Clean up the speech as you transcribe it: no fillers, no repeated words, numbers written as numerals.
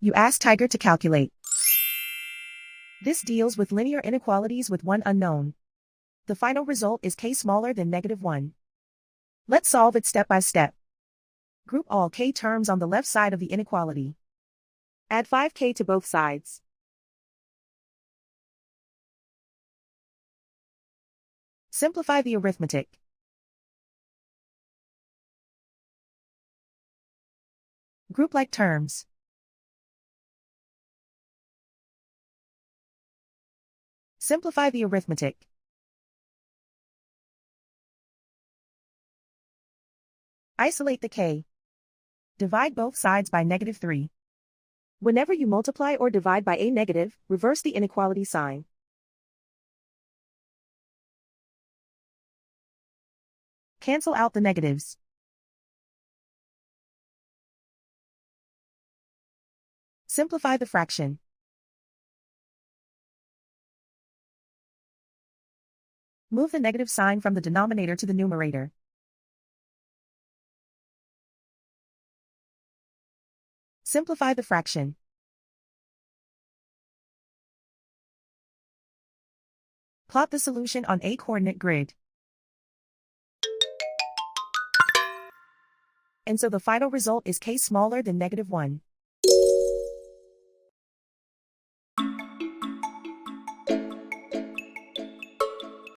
You ask Tiger to calculate. This deals with linear inequalities with one unknown. The final result is k smaller than -1. Let's solve it step by step. Group all k terms on the left side of the inequality. Add 5k to both sides. Simplify the arithmetic. Group like terms. Simplify the arithmetic. Isolate the k. Divide both sides by -3. Whenever you multiply or divide by a negative, reverse the inequality sign. Cancel out the negatives. Simplify the fraction. Move the negative sign from the denominator to the numerator. Simplify the fraction. Plot the solution on a coordinate grid. And so the final result is k smaller than -1.